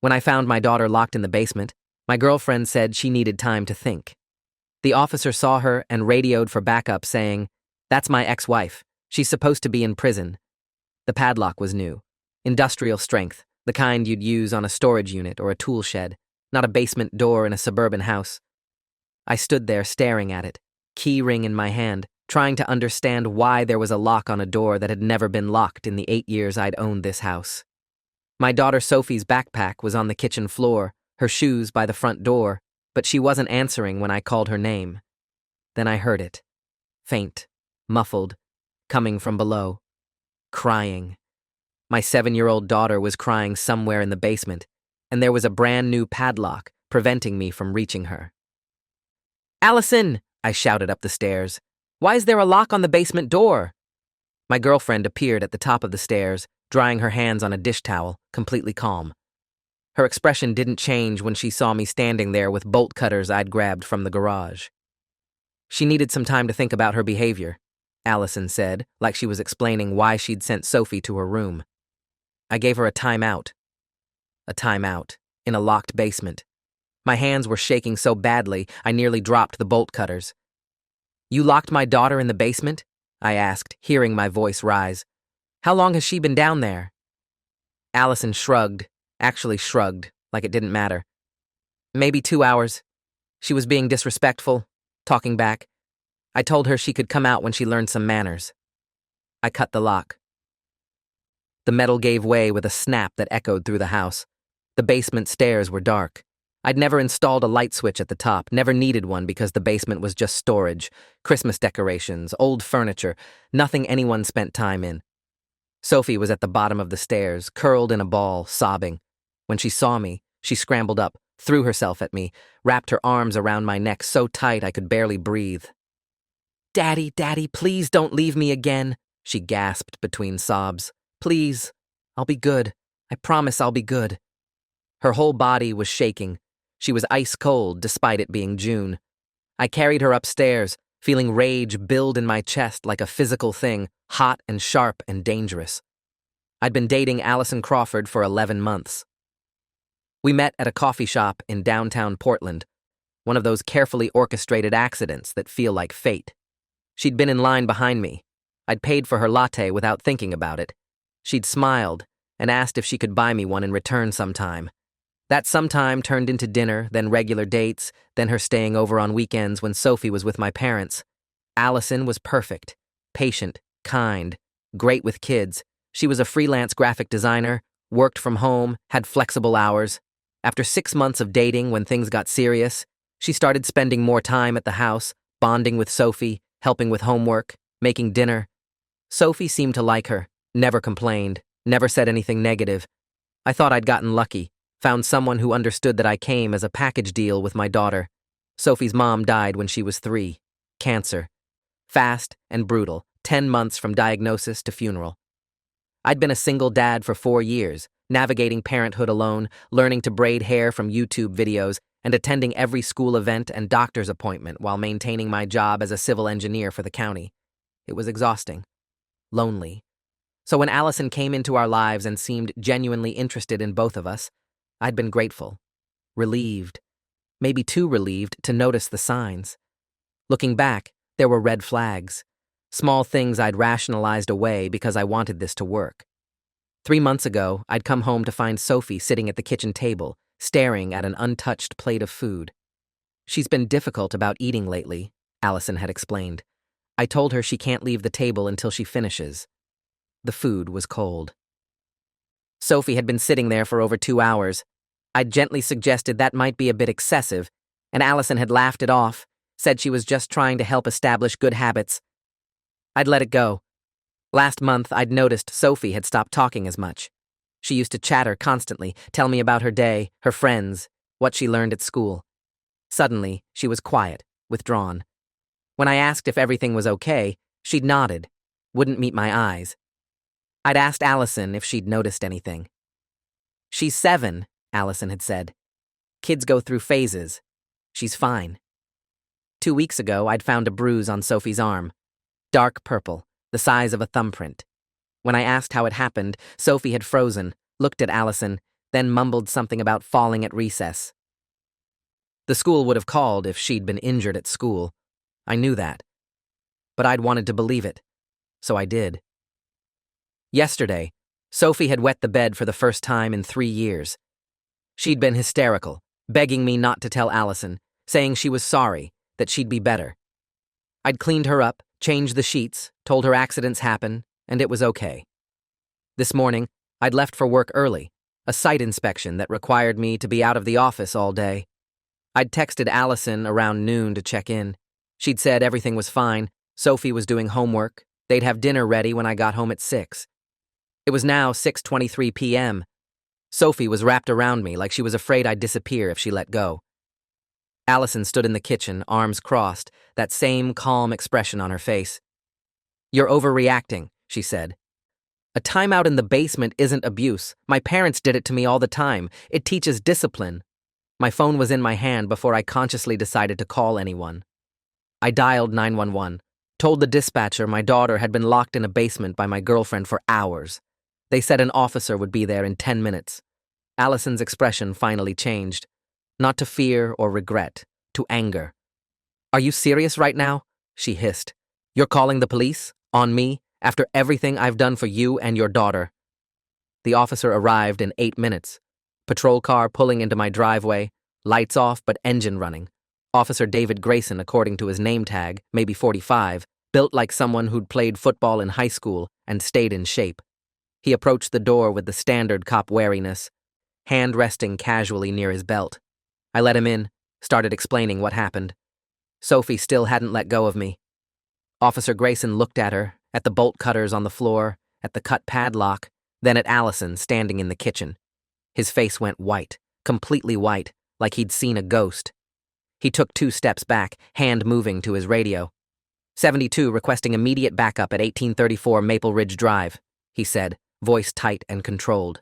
When I found my daughter locked in the basement, my girlfriend said she needed time to think. The officer saw her and radioed for backup saying, "That's my ex-wife. She's supposed to be in prison." The padlock was new. Industrial strength, the kind you'd use on a storage unit or a tool shed, not a basement door in a suburban house. I stood there staring at it, key ring in my hand, trying to understand why there was a lock on a door that had never been locked in the 8 years I'd owned this house. My daughter Sophie's backpack was on the kitchen floor, her shoes by the front door, but she wasn't answering when I called her name. Then I heard it. Faint, muffled, coming from below. Crying. My 7-year-old daughter was crying somewhere in the basement, and there was a brand new padlock preventing me from reaching her. "Allison!" I shouted up the stairs. "Why is there a lock on the basement door?" My girlfriend appeared at the top of the stairs, drying her hands on a dish towel, completely calm. Her expression didn't change when she saw me standing there with bolt cutters I'd grabbed from the garage. She needed some time to think about her behavior, Allison said, like she was explaining why she'd sent Sophie to her room. I gave her a timeout. A timeout, in a locked basement. My hands were shaking so badly, I nearly dropped the bolt cutters. "You locked my daughter in the basement?" I asked, hearing my voice rise. "How long has she been down there?" Allison shrugged, like it didn't matter. "Maybe 2 hours. She was being disrespectful, talking back. I told her she could come out when she learned some manners." I cut the lock. The metal gave way with a snap that echoed through the house. The basement stairs were dark. I'd never installed a light switch at the top, never needed one because the basement was just storage, Christmas decorations, old furniture, nothing anyone spent time in. Sophie was at the bottom of the stairs, curled in a ball, sobbing. When she saw me, she scrambled up, threw herself at me, wrapped her arms around my neck so tight I could barely breathe. "Daddy, Daddy, please don't leave me again," she gasped between sobs. "Please, I'll be good. I promise I'll be good." Her whole body was shaking. She was ice cold despite it being June. I carried her upstairs, feeling rage build in my chest like a physical thing, hot and sharp and dangerous. I'd been dating Allison Crawford for 11 months. We met at a coffee shop in downtown Portland, one of those carefully orchestrated accidents that feel like fate. She'd been in line behind me. I'd paid for her latte without thinking about it. She'd smiled and asked if she could buy me one in return sometime. That sometime turned into dinner, then regular dates, then her staying over on weekends when Sophie was with my parents. Allison was perfect, patient, kind, great with kids. She was a freelance graphic designer, worked from home, had flexible hours. After 6 months of dating, when things got serious, she started spending more time at the house, bonding with Sophie, helping with homework, making dinner. Sophie seemed to like her, never complained, never said anything negative. I thought I'd gotten lucky. Found someone who understood that I came as a package deal with my daughter. Sophie's mom died when she was 3. Cancer. Fast and brutal, 10 months from diagnosis to funeral. I'd been a single dad for 4 years, navigating parenthood alone, learning to braid hair from YouTube videos, and attending every school event and doctor's appointment while maintaining my job as a civil engineer for the county. It was exhausting. Lonely. So when Allison came into our lives and seemed genuinely interested in both of us, I'd been grateful, relieved, maybe too relieved to notice the signs. Looking back, there were red flags, small things I'd rationalized away because I wanted this to work. 3 months ago, I'd come home to find Sophie sitting at the kitchen table, staring at an untouched plate of food. "She's been difficult about eating lately," Allison had explained. "I told her she can't leave the table until she finishes." The food was cold. Sophie had been sitting there for over 2 hours. I'd gently suggested that might be a bit excessive, and Allison had laughed it off, said she was just trying to help establish good habits. I'd let it go. Last month, I'd noticed Sophie had stopped talking as much. She used to chatter constantly, tell me about her day, her friends, what she learned at school. Suddenly, she was quiet, withdrawn. When I asked if everything was okay, she'd nodded, wouldn't meet my eyes. I'd asked Allison if she'd noticed anything. "She's 7, Allison had said. "Kids go through phases. She's fine." 2 weeks ago, I'd found a bruise on Sophie's arm. Dark purple, the size of a thumbprint. When I asked how it happened, Sophie had frozen, looked at Allison, then mumbled something about falling at recess. The school would have called if she'd been injured at school. I knew that. But I'd wanted to believe it, so I did. Yesterday, Sophie had wet the bed for the first time in 3 years. She'd been hysterical, begging me not to tell Allison, saying she was sorry, that she'd be better. I'd cleaned her up, changed the sheets, told her accidents happen, and it was okay. This morning, I'd left for work early, a site inspection that required me to be out of the office all day. I'd texted Allison around noon to check in. She'd said everything was fine, Sophie was doing homework, they'd have dinner ready when I got home at 6. It was now 6:23 p.m. Sophie was wrapped around me like she was afraid I'd disappear if she let go. Allison stood in the kitchen, arms crossed, that same calm expression on her face. "You're overreacting," she said. "A timeout in the basement isn't abuse. My parents did it to me all the time. It teaches discipline." My phone was in my hand before I consciously decided to call anyone. I dialed 911, told the dispatcher my daughter had been locked in a basement by my girlfriend for hours. They said an officer would be there in 10 minutes. Allison's expression finally changed. Not to fear or regret, to anger. "Are you serious right now?" she hissed. "You're calling the police? On me? After everything I've done for you and your daughter?" The officer arrived in 8 minutes. Patrol car pulling into my driveway, lights off but engine running. Officer David Grayson, according to his name tag, maybe 45, built like someone who'd played football in high school and stayed in shape. He approached the door with the standard cop wariness, hand resting casually near his belt. I let him in, started explaining what happened. Sophie still hadn't let go of me. Officer Grayson looked at her, at the bolt cutters on the floor, at the cut padlock, then at Allison standing in the kitchen. His face went white, completely white, like he'd seen a ghost. He took 2 steps back, hand moving to his radio. 72 requesting immediate backup at 1834 Maple Ridge Drive, he said, voice tight and controlled.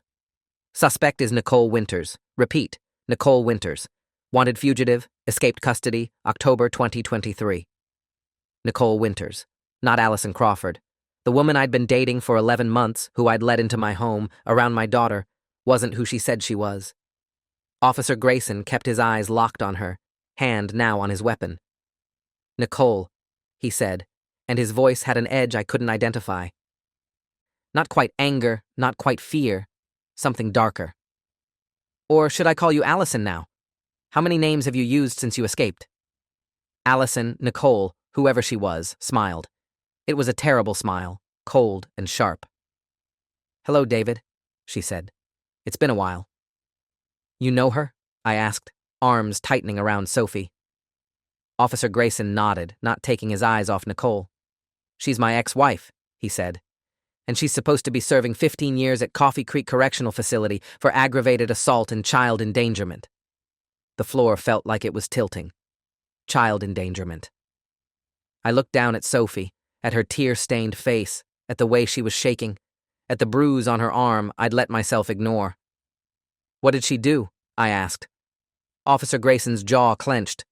Suspect is Nicole Winters. Repeat, Nicole Winters. Wanted fugitive, escaped custody, October 2023. Nicole Winters, not Allison Crawford. The woman I'd been dating for 11 months, who I'd let into my home, around my daughter, wasn't who she said she was. Officer Grayson kept his eyes locked on her, hand now on his weapon. "Nicole," he said, and his voice had an edge I couldn't identify. Not quite anger, not quite fear, something darker. "Or should I call you Allison now? How many names have you used since you escaped?" Allison, Nicole, whoever she was, smiled. It was a terrible smile, cold and sharp. "Hello, David," she said. "It's been a while." "You know her?" I asked, arms tightening around Sophie. Officer Grayson nodded, not taking his eyes off Nicole. "She's my ex-wife," he said. "And she's supposed to be serving 15 years at Coffee Creek Correctional Facility for aggravated assault and child endangerment." The floor felt like it was tilting. Child endangerment. I looked down at Sophie, at her tear-stained face, at the way she was shaking, at the bruise on her arm I'd let myself ignore. "What did she do?" I asked. Officer Grayson's jaw clenched.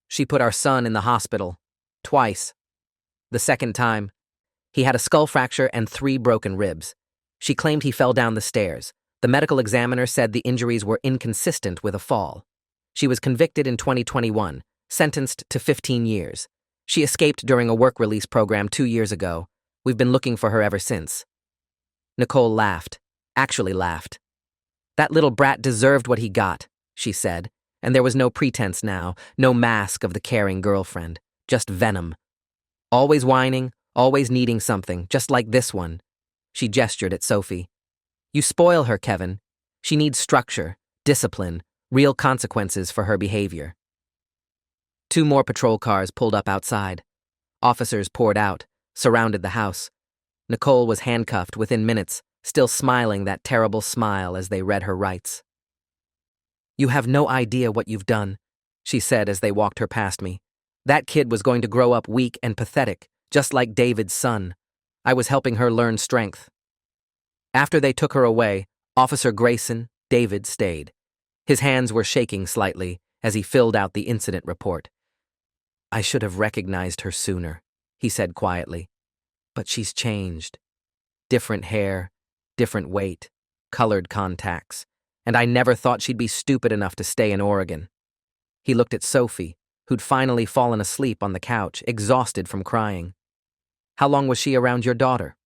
"She put our son in the hospital. Twice. The second time, he had a skull fracture and 3 broken ribs. She claimed he fell down the stairs. The medical examiner said the injuries were inconsistent with a fall. She was convicted in 2021, sentenced to 15 years. She escaped during a work release program 2 years ago. We've been looking for her ever since." Nicole laughed, actually laughed. "That little brat deserved what he got," she said, and there was no pretense now, no mask of the caring girlfriend, just venom. Always whining, always needing something, just like this one. She gestured at Sophie. "You spoil her, Kevin. She needs structure, discipline, real consequences for her behavior." 2 more patrol cars pulled up outside. Officers poured out, surrounded the house. Nicole was handcuffed within minutes, still smiling that terrible smile as they read her rights. "You have no idea what you've done," she said as they walked her past me. "That kid was going to grow up weak and pathetic, just like David's son. I was helping her learn strength." After they took her away, Officer Grayson, David, stayed. His hands were shaking slightly as he filled out the incident report. "I should have recognized her sooner," he said quietly. "But she's changed. Different hair, different weight, colored contacts, And I never thought she'd be stupid enough to stay in Oregon. He looked at Sophie, who'd finally fallen asleep on the couch, exhausted from crying. How long was she around your daughter?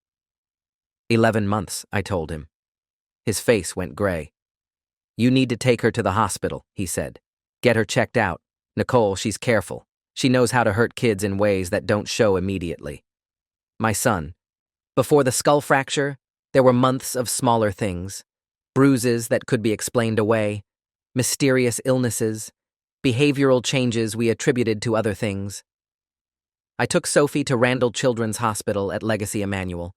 11 months, I told him. His face went gray. You need to take her to the hospital, he said. Get her checked out. Nicole, she's careful. She knows how to hurt kids in ways that don't show immediately. My son. Before the skull fracture, there were months of smaller things. Bruises that could be explained away, mysterious illnesses, behavioral changes we attributed to other things. I took Sophie to Randall Children's Hospital at Legacy Emanuel.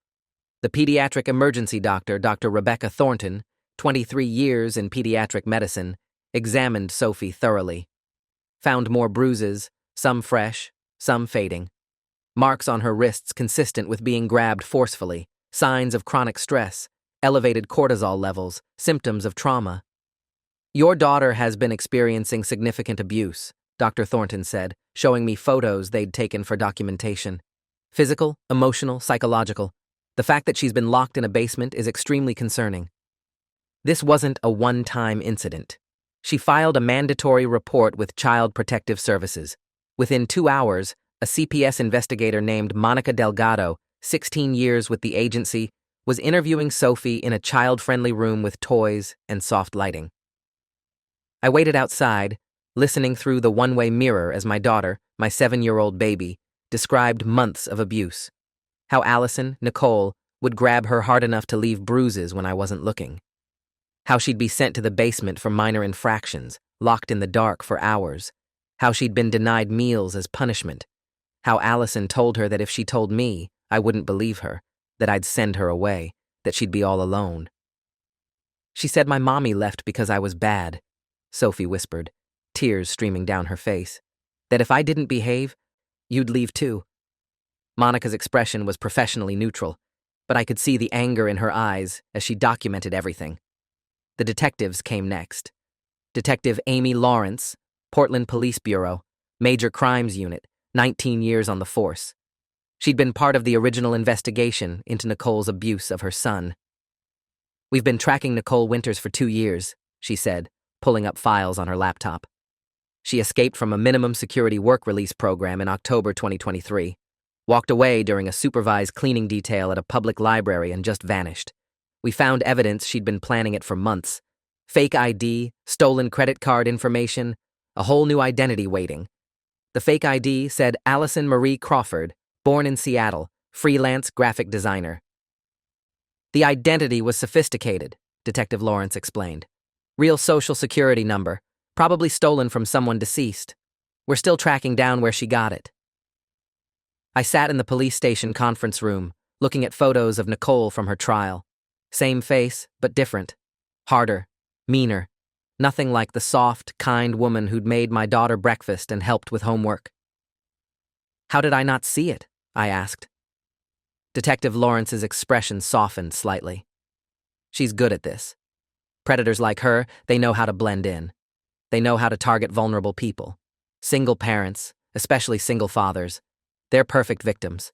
The pediatric emergency doctor, Dr. Rebecca Thornton, 23 years in pediatric medicine, examined Sophie thoroughly. Found more bruises, some fresh, some fading. Marks on her wrists consistent with being grabbed forcefully, signs of chronic stress, elevated cortisol levels, symptoms of trauma. Your daughter has been experiencing significant abuse, Dr. Thornton said, showing me photos they'd taken for documentation. Physical, emotional, psychological. The fact that she's been locked in a basement is extremely concerning. This wasn't a one-time incident. She filed a mandatory report with Child Protective Services. Within 2 hours, a CPS investigator named Monica Delgado, 16 years with the agency, was interviewing Sophie in a child-friendly room with toys and soft lighting. I waited outside, listening through the one-way mirror as my daughter, my 7-year-old baby, described months of abuse. How Allison, Nicole, would grab her hard enough to leave bruises when I wasn't looking. How she'd be sent to the basement for minor infractions, locked in the dark for hours. How she'd been denied meals as punishment. How Allison told her that if she told me, I wouldn't believe her, that I'd send her away, that she'd be all alone. She said my mommy left because I was bad, Sophie whispered, tears streaming down her face. That if I didn't behave, you'd leave too. Monica's expression was professionally neutral, but I could see the anger in her eyes as she documented everything. The detectives came next. Detective Amy Lawrence, Portland Police Bureau, Major Crimes Unit, 19 years on the force. She'd been part of the original investigation into Nicole's abuse of her son. We've been tracking Nicole Winters for 2 years, she said, pulling up files on her laptop. She escaped from a minimum security work release program in October 2023, walked away during a supervised cleaning detail at a public library and just vanished. We found evidence she'd been planning it for months. Fake ID, stolen credit card information, a whole new identity waiting. The fake ID said Allison Marie Crawford, born in Seattle, freelance graphic designer. The identity was sophisticated, Detective Lawrence explained. Real social security number, probably stolen from someone deceased. We're still tracking down where she got it. I sat in the police station conference room, looking at photos of Nicole from her trial. Same face, but different. Harder, meaner. Nothing like the soft, kind woman who'd made my daughter breakfast and helped with homework. How did I not see it? I asked. Detective Lawrence's expression softened slightly. She's good at this. Predators like her, they know how to blend in. They know how to target vulnerable people. Single parents, especially single fathers. They're perfect victims.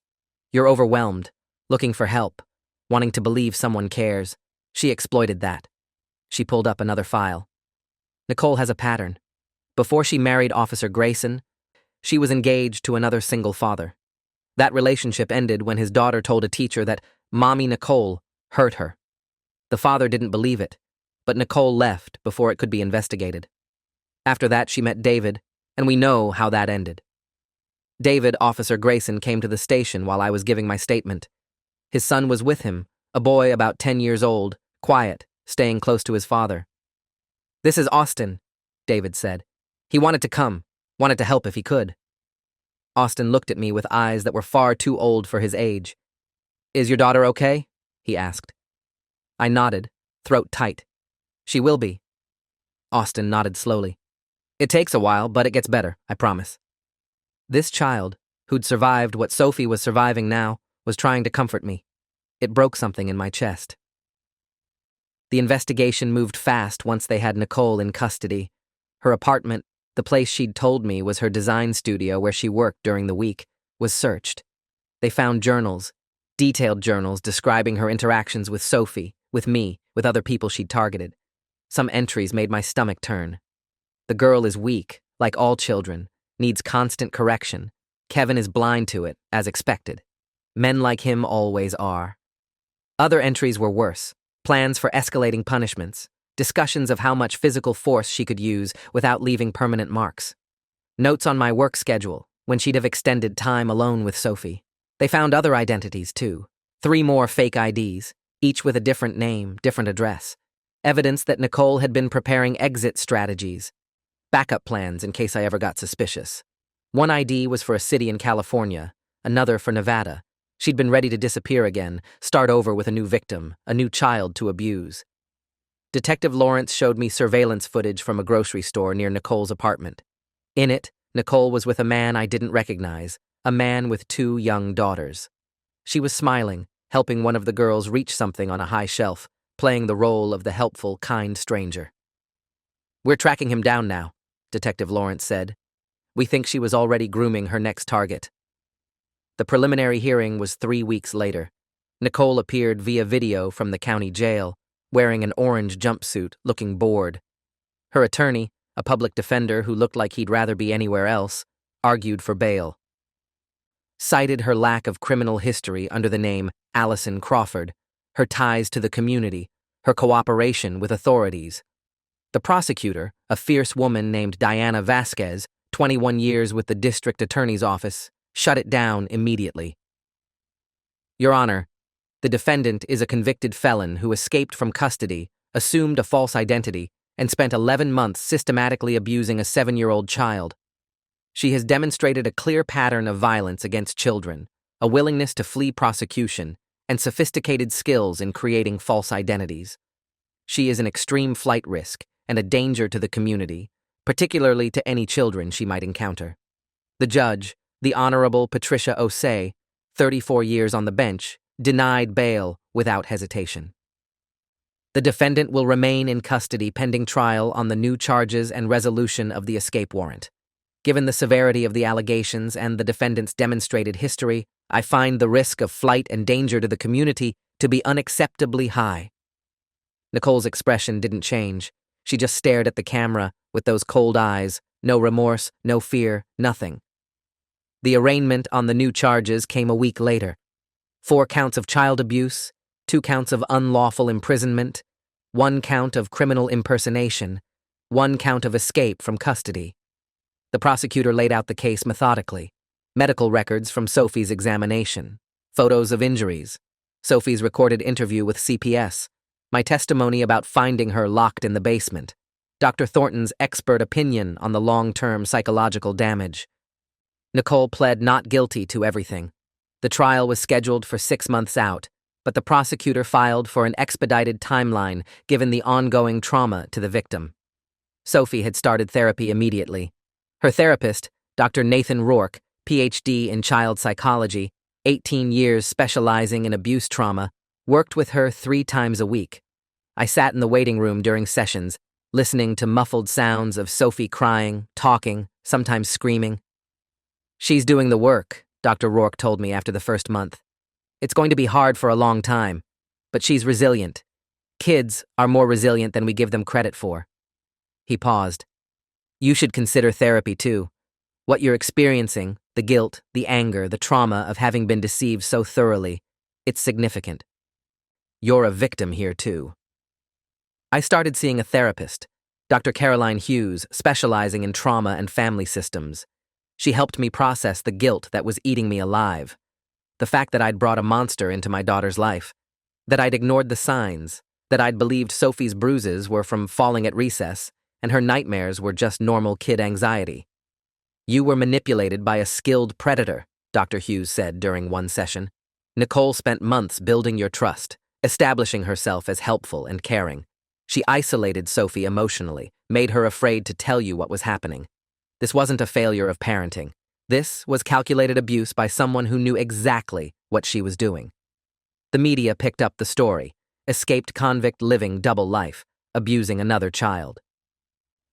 You're overwhelmed, looking for help, wanting to believe someone cares. She exploited that. She pulled up another file. Nicole has a pattern. Before she married Officer Grayson, she was engaged to another single father. That relationship ended when his daughter told a teacher that Mommy Nicole hurt her. The father didn't believe it, but Nicole left before it could be investigated. After that, she met David, and we know how that ended. David, Officer Grayson, came to the station while I was giving my statement. His son was with him, a boy about 10 years old, quiet, staying close to his father. "This is Austin," David said. "He wanted to come, wanted to help if he could." Austin looked at me with eyes that were far too old for his age. "Is your daughter okay?" he asked. I nodded, throat tight. "She will be." Austin nodded slowly. "It takes a while, but it gets better, I promise." This child, who'd survived what Sophie was surviving now, was trying to comfort me. It broke something in my chest. The investigation moved fast once they had Nicole in custody. Her apartment, the place she'd told me was her design studio where she worked during the week, was searched. They found journals, detailed journals describing her interactions with Sophie, with me, with other people she'd targeted. Some entries made my stomach turn. The girl is weak, like all children, needs constant correction. Kevin is blind to it, as expected. Men like him always are. Other entries were worse. Plans for escalating punishments. Discussions of how much physical force she could use without leaving permanent marks. Notes on my work schedule, when she'd have extended time alone with Sophie. They found other identities, too. 3 more fake IDs, each with a different name, different address. Evidence that Nicole had been preparing exit strategies. Backup plans in case I ever got suspicious. One ID was for a city in California, another for Nevada. She'd been ready to disappear again, start over with a new victim, a new child to abuse. Detective Lawrence showed me surveillance footage from a grocery store near Nicole's apartment. In it, Nicole was with a man I didn't recognize, a man with 2 young daughters. She was smiling, helping one of the girls reach something on a high shelf, playing the role of the helpful, kind stranger. "We're tracking him down now," Detective Lawrence said. "We think she was already grooming her next target." The preliminary hearing was 3 weeks later. Nicole appeared via video from the county jail, wearing an orange jumpsuit, looking bored. Her attorney, a public defender who looked like he'd rather be anywhere else, argued for bail. Cited her lack of criminal history under the name Allison Crawford, her ties to the community, her cooperation with authorities. The prosecutor, a fierce woman named Diana Vasquez, 21 years with the district attorney's office, shut it down immediately. "Your Honor, the defendant is a convicted felon who escaped from custody, assumed a false identity, and spent 11 months systematically abusing a 7-year-old child. She has demonstrated a clear pattern of violence against children, a willingness to flee prosecution, and sophisticated skills in creating false identities. She is an extreme flight risk and a danger to the community, particularly to any children she might encounter." The judge, the Honorable Patricia Osei, 34 years on the bench, denied bail without hesitation. The defendant will remain in custody pending trial on the new charges and resolution of the escape warrant. Given the severity of the allegations and the defendant's demonstrated history, I find the risk of flight and danger to the community to be unacceptably high. Nicole's expression didn't change. She just stared at the camera with those cold eyes, no remorse, no fear, nothing. The arraignment on the new charges came a week later. 4 counts of child abuse, 2 counts of unlawful imprisonment, 1 count of criminal impersonation, 1 count of escape from custody. The prosecutor laid out the case methodically. Medical records from Sophie's examination, photos of injuries, Sophie's recorded interview with CPS, my testimony about finding her locked in the basement, Dr. Thornton's expert opinion on the long-term psychological damage. Nicole pled not guilty to everything. The trial was scheduled for 6 months out, but the prosecutor filed for an expedited timeline given the ongoing trauma to the victim. Sophie had started therapy immediately. Her therapist, Dr. Nathan Rourke, Ph.D. in child psychology, 18 years specializing in abuse trauma, worked with her 3 times a week. I sat in the waiting room during sessions, listening to muffled sounds of Sophie crying, talking, sometimes screaming. "She's doing the work," Dr. Rourke told me after the first month. "It's going to be hard for a long time, but she's resilient. Kids are more resilient than we give them credit for." He paused. "You should consider therapy too. What you're experiencing, the guilt, the anger, the trauma of having been deceived so thoroughly, it's significant. You're a victim here too." I started seeing a therapist, Dr. Caroline Hughes, specializing in trauma and family systems. She helped me process the guilt that was eating me alive. The fact that I'd brought a monster into my daughter's life, that I'd ignored the signs, that I'd believed Sophie's bruises were from falling at recess, and her nightmares were just normal kid anxiety. "You were manipulated by a skilled predator," Dr. Hughes said during one session. "Nicole spent months building your trust, establishing herself as helpful and caring. She isolated Sophie emotionally, made her afraid to tell you what was happening. This wasn't a failure of parenting. This was calculated abuse by someone who knew exactly what she was doing." The media picked up the story. Escaped convict living double life, abusing another child.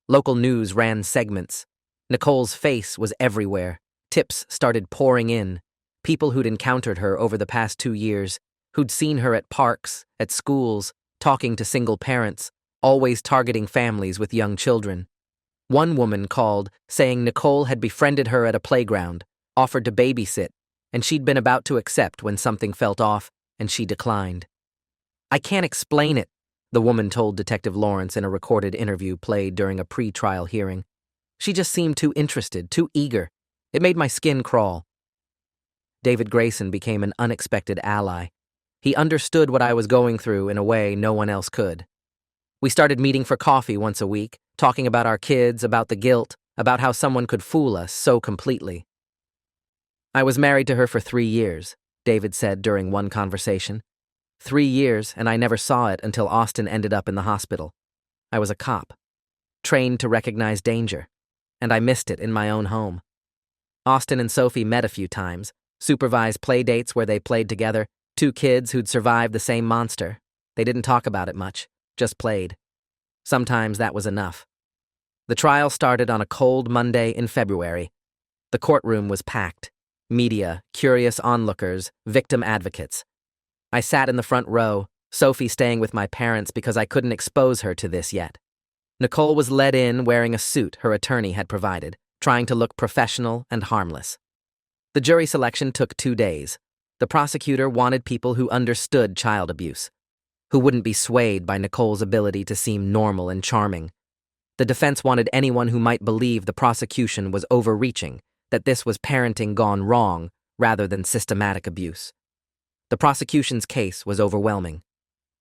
Local news ran segments. Nicole's face was everywhere. Tips started pouring in. People who'd encountered her over the past 2 years, who'd seen her at parks, at schools, talking to single parents, always targeting families with young children. One woman called, saying Nicole had befriended her at a playground, offered to babysit, and she'd been about to accept when something felt off, and she declined. "I can't explain it," the woman told Detective Lawrence in a recorded interview played during a pre-trial hearing. "She just seemed too interested, too eager. It made my skin crawl." David Grayson became an unexpected ally. He understood what I was going through in a way no one else could. We started meeting for coffee once a week, talking about our kids, about the guilt, about how someone could fool us so completely. "I was married to her for 3 years," David said during one conversation. 3 years, and I never saw it until Austin ended up in the hospital. I was a cop, trained to recognize danger, and I missed it in my own home. Austin and Sophie met a few times, supervised play dates where they played together, 2 kids who'd survived the same monster. They didn't talk about it much, just played. Sometimes that was enough. The trial started on a cold Monday in February. The courtroom was packed. Media, curious onlookers, victim advocates. I sat in the front row, Sophie staying with my parents because I couldn't expose her to this yet. Nicole was led in wearing a suit her attorney had provided, trying to look professional and harmless. The jury selection took 2 days. The prosecutor wanted people who understood child abuse, who wouldn't be swayed by Nicole's ability to seem normal and charming. The defense wanted anyone who might believe the prosecution was overreaching, that this was parenting gone wrong rather than systematic abuse. The prosecution's case was overwhelming.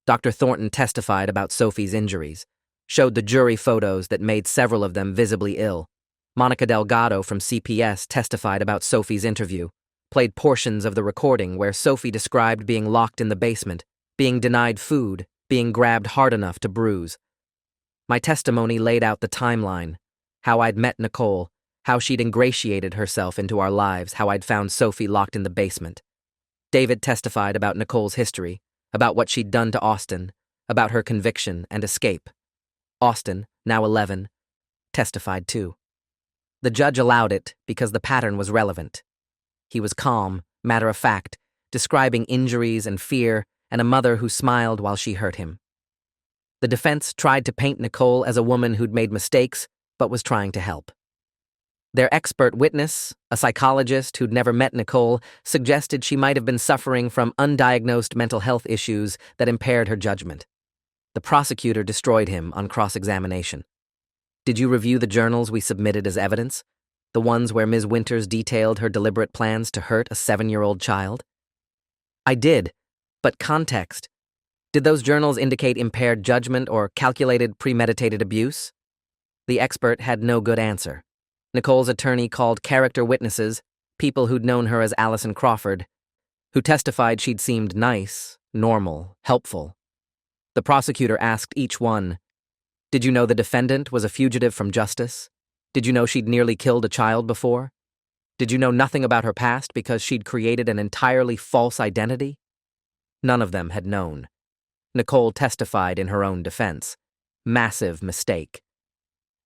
Dr. Thornton testified about Sophie's injuries, showed the jury photos that made several of them visibly ill. Monica Delgado from CPS testified about Sophie's interview, played portions of the recording where Sophie described being locked in the basement, being denied food, being grabbed hard enough to bruise. My testimony laid out the timeline, how I'd met Nicole, how she'd ingratiated herself into our lives, how I'd found Sophie locked in the basement. David testified about Nicole's history, about what she'd done to Austin, about her conviction and escape. Austin, now 11, testified too. The judge allowed it because the pattern was relevant. He was calm, matter-of-fact, describing injuries and fear and a mother who smiled while she hurt him. The defense tried to paint Nicole as a woman who'd made mistakes but was trying to help. Their expert witness, a psychologist who'd never met Nicole, suggested she might have been suffering from undiagnosed mental health issues that impaired her judgment. The prosecutor destroyed him on cross-examination. "Did you review the journals we submitted as evidence? The ones where Ms. Winters detailed her deliberate plans to hurt a 7-year-old child?" "I did, but context. Did those journals indicate impaired judgment or calculated premeditated abuse?" The expert had no good answer. Nicole's attorney called character witnesses, people who'd known her as Allison Crawford, who testified she'd seemed nice, normal, helpful. The prosecutor asked each one, "Did you know the defendant was a fugitive from justice? Did you know she'd nearly killed a child before? Did you know nothing about her past because she'd created an entirely false identity?" None of them had known. Nicole testified in her own defense. Massive mistake.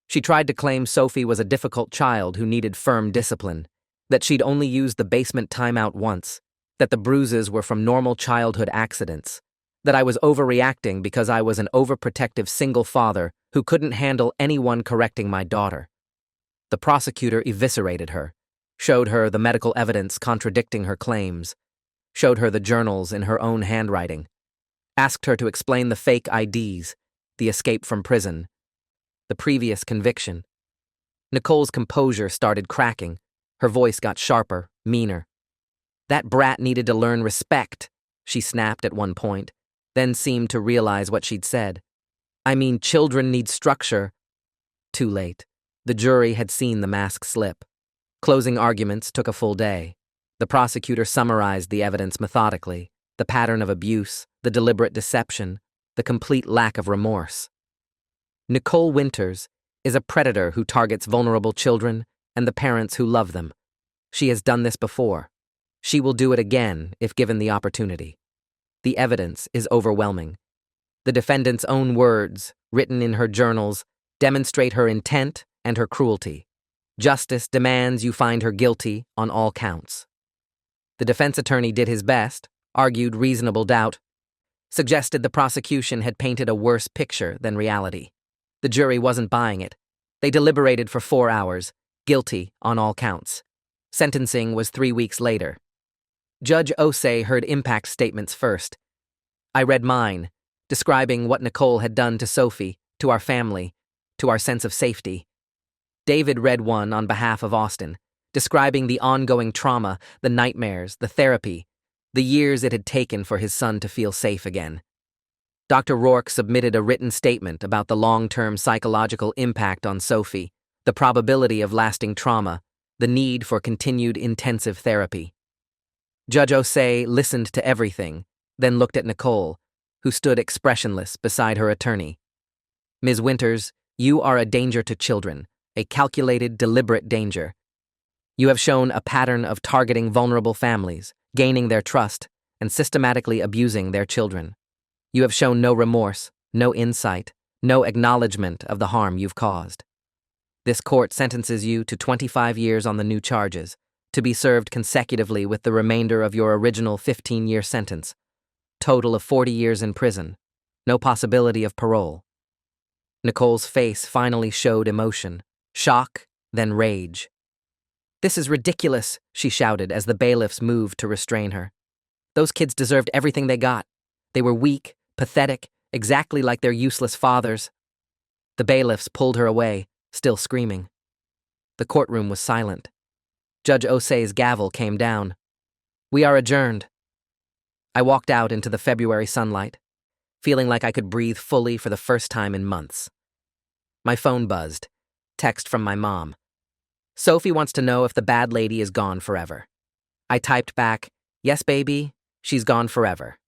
She tried to claim Sophie was a difficult child who needed firm discipline, that she'd only used the basement timeout once, that the bruises were from normal childhood accidents, that I was overreacting because I was an overprotective single father who couldn't handle anyone correcting my daughter. The prosecutor eviscerated her, showed her the medical evidence contradicting her claims, showed her the journals in her own handwriting, asked her to explain the fake IDs, the escape from prison, the previous conviction. Nicole's composure started cracking. Her voice got sharper, meaner. "That brat needed to learn respect," she snapped at one point, then seemed to realize what she'd said. "I mean, children need structure." Too late. The jury had seen the mask slip. Closing arguments took a full day. The prosecutor summarized the evidence methodically, the pattern of abuse, the deliberate deception, the complete lack of remorse. Nicole Winters is a predator who targets vulnerable children and the parents who love them. She has done this before. She will do it again if given the opportunity. The evidence is overwhelming. The defendant's own words, written in her journals, demonstrate her intent and her cruelty. Justice demands you find her guilty on all counts. The defense attorney did his best, argued reasonable doubt. suggested the prosecution had painted a worse picture than reality. The jury wasn't buying it. They deliberated for 4 hours, guilty on all counts. Sentencing was 3 weeks later. Judge Osei heard impact statements first. I read mine, describing what Nicole had done to Sophie, to our family, to our sense of safety. David read one on behalf of Austin, describing the ongoing trauma, the nightmares, the therapy, the years it had taken for his son to feel safe again. Dr. Rourke submitted a written statement about the long-term psychological impact on Sophie, the probability of lasting trauma, the need for continued intensive therapy. Judge Osei listened to everything, then looked at Nicole, who stood expressionless beside her attorney. Ms. Winters, you are a danger to children, a calculated, deliberate danger. You have shown a pattern of targeting vulnerable families, gaining their trust, and systematically abusing their children. You have shown no remorse, no insight, no acknowledgement of the harm you've caused. This court sentences you to 25 years on the new charges, to be served consecutively with the remainder of your original 15-year sentence. Total of 40 years in prison. No possibility of parole. Nicole's face finally showed emotion, shock, then rage. "This is ridiculous," she shouted as the bailiffs moved to restrain her. "Those kids deserved everything they got. They were weak, pathetic, exactly like their useless fathers." The bailiffs pulled her away, still screaming. The courtroom was silent. Judge Osei's gavel came down. "We are adjourned." I walked out into the February sunlight, feeling like I could breathe fully for the first time in months. My phone buzzed. Text from my mom. "Sophie wants to know if the bad lady is gone forever." I typed back, "Yes, baby, she's gone forever."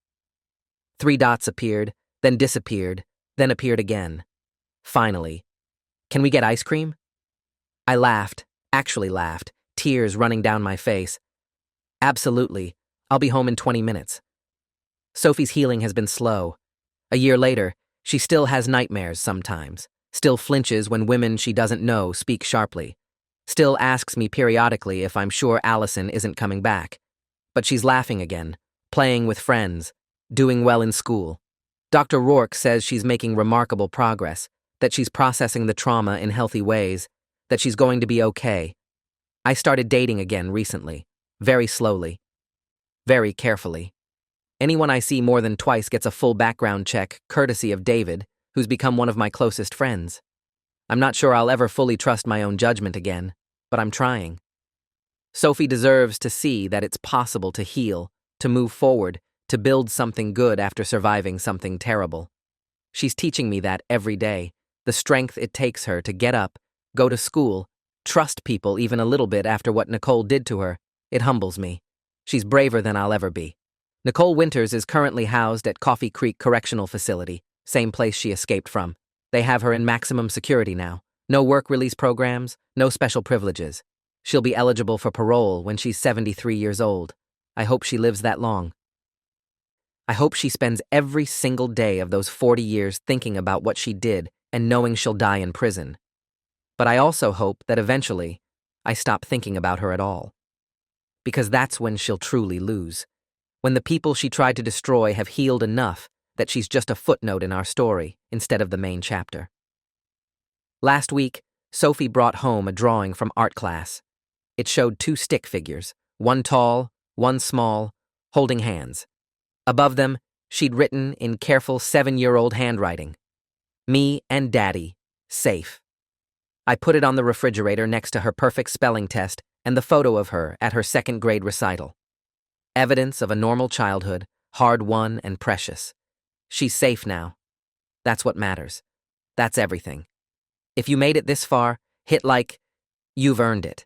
3 dots appeared, then disappeared, then appeared again. Finally, "Can we get ice cream?" I laughed, actually laughed, tears running down my face. "Absolutely, I'll be home in 20 minutes. Sophie's healing has been slow. A year later, she still has nightmares sometimes, still flinches when women she doesn't know speak sharply, still asks me periodically if I'm sure Allison isn't coming back. But she's laughing again, playing with friends, doing well in school. Dr. Rourke says she's making remarkable progress, that she's processing the trauma in healthy ways, that she's going to be okay. I started dating again recently, very slowly, very carefully. Anyone I see more than twice gets a full background check, courtesy of David, who's become one of my closest friends. I'm not sure I'll ever fully trust my own judgment again, but I'm trying. Sophie deserves to see that it's possible to heal, to move forward, to build something good after surviving something terrible. She's teaching me that every day, the strength it takes her to get up, go to school, trust people even a little bit after what Nicole did to her. It humbles me. She's braver than I'll ever be. Nicole Winters is currently housed at Coffee Creek Correctional Facility, same place she escaped from. They have her in maximum security now. No work release programs, no special privileges. She'll be eligible for parole when she's 73 years old. I hope she lives that long. I hope she spends every single day of those 40 years thinking about what she did and knowing she'll die in prison. But I also hope that eventually I stop thinking about her at all. Because that's when she'll truly lose. When the people she tried to destroy have healed enough that she's just a footnote in our story instead of the main chapter. Last week, Sophie brought home a drawing from art class. It showed 2 stick figures, one tall, one small, holding hands. Above them, she'd written in careful 7-year-old handwriting, "Me and Daddy, safe." I put it on the refrigerator next to her perfect spelling test and the photo of her at her 2nd grade recital. Evidence of a normal childhood, hard-won and precious. She's safe now. That's what matters. That's everything. If you made it this far, hit like. You've earned it.